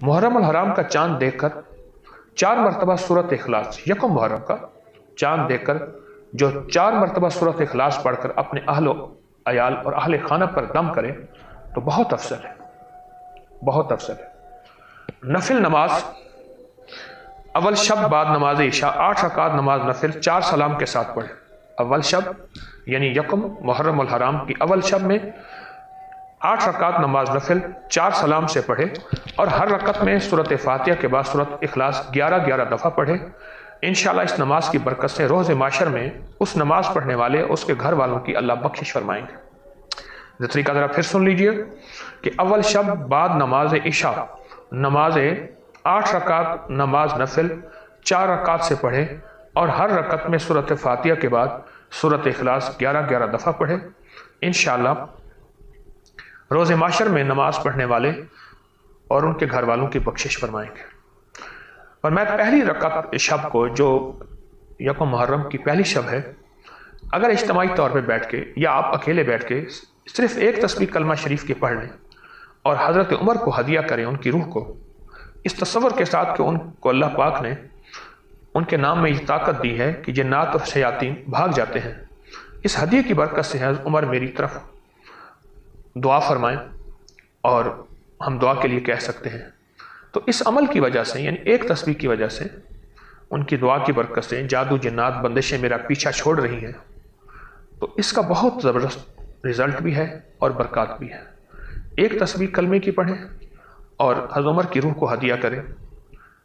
मुहर्रम अल हराम का चांद देखकर 4 मरतबा सूरत इखलास, यकम मुहर्रम का चांद देखकर जो 4 मरतबा सूरत इखलास पढ़कर अपने अहलो अयाल और अहले खाना पर दम करे तो बहुत अफजल है, बहुत अफजल है। नफिल नमाज अव्वल शब बाद नमाज इशा 8 रकात नमाज नफिल 4 सलाम के साथ पढ़े। अव्वल शब यानी यकम मुहर्रम अल हराम की अव्वल शब में 8 रकात नमाज नफिल 4 सलाम से पढ़े और हर रकत में सूरत फातिहा के बाद सूरत इखलास 11-11 दफ़ा पढ़े। इंशाअल्लाह इस नमाज की बरकत से रोज़ माशर में उस नमाज पढ़ने वाले उसके घर वालों की अल्लाह बख्शिश फरमाएंगे। तरीका ज़रा फिर सुन लीजिए कि अव्वल शब बाद नमाज इशा नमाज 8 रकात नमाज नफिल 4 रकात से पढ़े और हर रकत में सूरत फातिहा के बाद सूरत इखलास 11-11 दफ़ा पढ़े। इंशाअल्लाह रोज़े माशर में नमाज पढ़ने वाले और उनके घर वालों की बख्शिश फरमाएंगे। और मैं पहली रकत शब को, जो यकम मुहर्रम की पहली शब है, अगर इज्तिमाई तौर पे बैठ के या आप अकेले बैठ के सिर्फ एक तस्बीह कलमा शरीफ की पढ़ लें और हज़रत उमर को हदिया करें, उनकी रूह को, इस तसव्वुर के साथ कि उनको अल्लाह पाक ने उनके नाम में ये ताकत दी है कि जिन्नात और शयातीन भाग जाते हैं, इस हदिये की बरकत से हज़रत उमर मेरी तरफ दुआ फरमाएं और हम दुआ के लिए कह सकते हैं। तो इस अमल की वजह से, यानी एक तस्बीह की वजह से, उनकी दुआ की बरकत से जादू जिन्नात बंदिशें मेरा पीछा छोड़ रही हैं। तो इसका बहुत ज़बरदस्त रिज़ल्ट भी है और बरकत भी है। एक तस्बीह कलमे की पढ़ें और हज़रत उमर की रूह को हदिया करें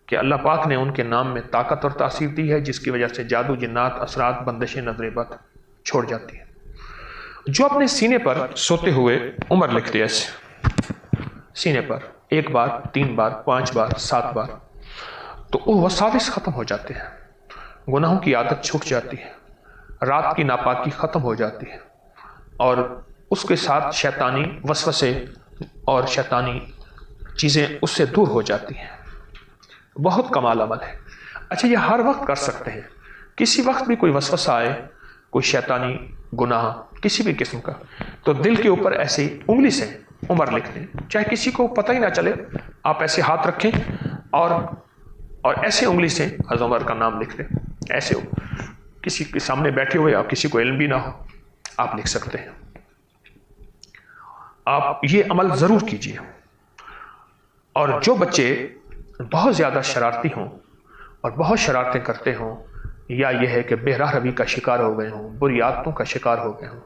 कि अल्लाह पाक ने उनके नाम में ताकत और तासीर दी है जिसकी वजह से जादू जिन्नात असरात बंदिशें नजर बद छोड़ जाती है। जो अपने सीने पर सोते हुए उमर लिखते हैं, ऐसे सीने पर 1 बार, 3 बार, 5 बार, 7 बार, तो वो वसाविस ख़त्म हो जाते हैं, गुनाहों की आदत छूट जाती है, रात की नापाकी ख़त्म हो जाती है और उसके साथ शैतानी वसवसे और शैतानी चीज़ें उससे दूर हो जाती हैं। बहुत कमाल अमल है। अच्छा, ये हर वक्त कर सकते हैं, किसी वक्त भी कोई वसवसा आए, कोई शैतानी गुनाह किसी भी किस्म का, तो दिल के ऊपर ऐसे ही उंगली से उमर लिख दें, चाहे किसी को पता ही ना चले, आप ऐसे हाथ रखें और ऐसे उंगली से हज़रत उमर का नाम लिख दें। ऐसे किसी के सामने बैठे हुए, आप किसी को इल्म भी ना हो, आप लिख सकते हैं। आप ये अमल ज़रूर कीजिए। और जो बच्चे बहुत ज़्यादा शरारती हों और बहुत शरारतें करते हों, या यह है कि बेराह रवी का शिकार हो गए हों, बुरी आदतों का शिकार हो गए हों,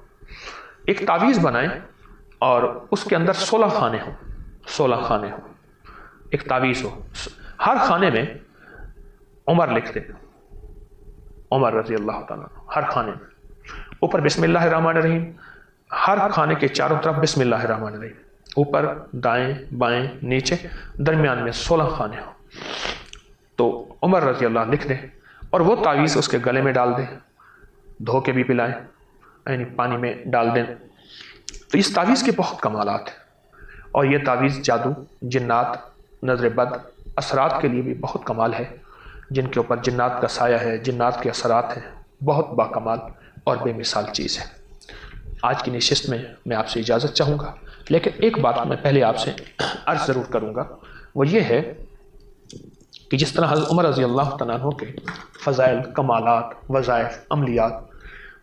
एक तावीज़ बनाएं और उसके अंदर 16 खाने हों, 16 खाने हों, एक तावीज़ हो, हर खाने में उमर लिख दें, उमर रज़ी अल्लाह ताला, हर खाने में ऊपर बिस्मिल्लाहिर्रहमानिर्रहीम, हर खाने के चारों तरफ बिस्मिल्लाहिर्रहमानिर्रहीम, ऊपर दाएं बाएं नीचे दरमियान में 16 खाने हो, तो उमर रज़ी अल्लाह लिख दें और वो तावीज़ उसके गले में डाल दें, धो के भी पिलाएं, यानी पानी में डाल दें। तो इस तावीज़ के बहुत कमालात हैं और ये तावीज़ जादू जिन्नात नजर बद असरात के लिए भी बहुत कमाल है। जिनके ऊपर जिन्नात का साया है, जिन्नात के असरात हैं, बहुत बाकमाल और बेमिसाल चीज़ है। आज की नशिस्त में मैं आपसे इजाज़त चाहूँगा, लेकिन एक बात मैं पहले आपसे अर्ज़ ज़रूर करूँगा, वो ये है कि जिस तरह हज़रत उमर रज़ी अल्लाह तआला अन्हु के फ़ज़ाइल, कमालात, वज़ाइफ, अमलियात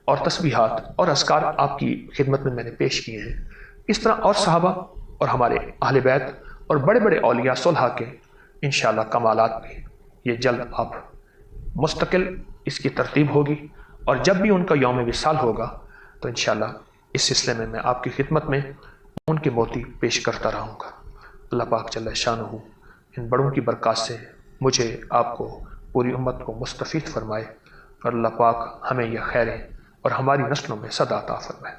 और तस्बीहात और अस्कार आपकी खिदमत में मैंने पेश किए हैं, इस तरह और सहाबा और हमारे अहले बैत और बड़े बड़े औलिया सुलहा के इंशाअल्लाह कमालात भी ये जल्द आप मुस्तकिल इसकी तरतीब होगी और जब भी उनका यौम विसाल होगा तो इंशाअल्लाह इस सिलसिले में मैं आपकी खिदमत में उनके मोती पेश करता रहूँगा। अल्लाह पाक जल्ल शानहू इन बड़ों की बरकत से मुझे, आपको, पूरी उम्मत को मुस्तफ़ीद फरमाए और अल्लाह पाक हमें यह खैरें और हमारी नस्लों में सदा अता फरमाए।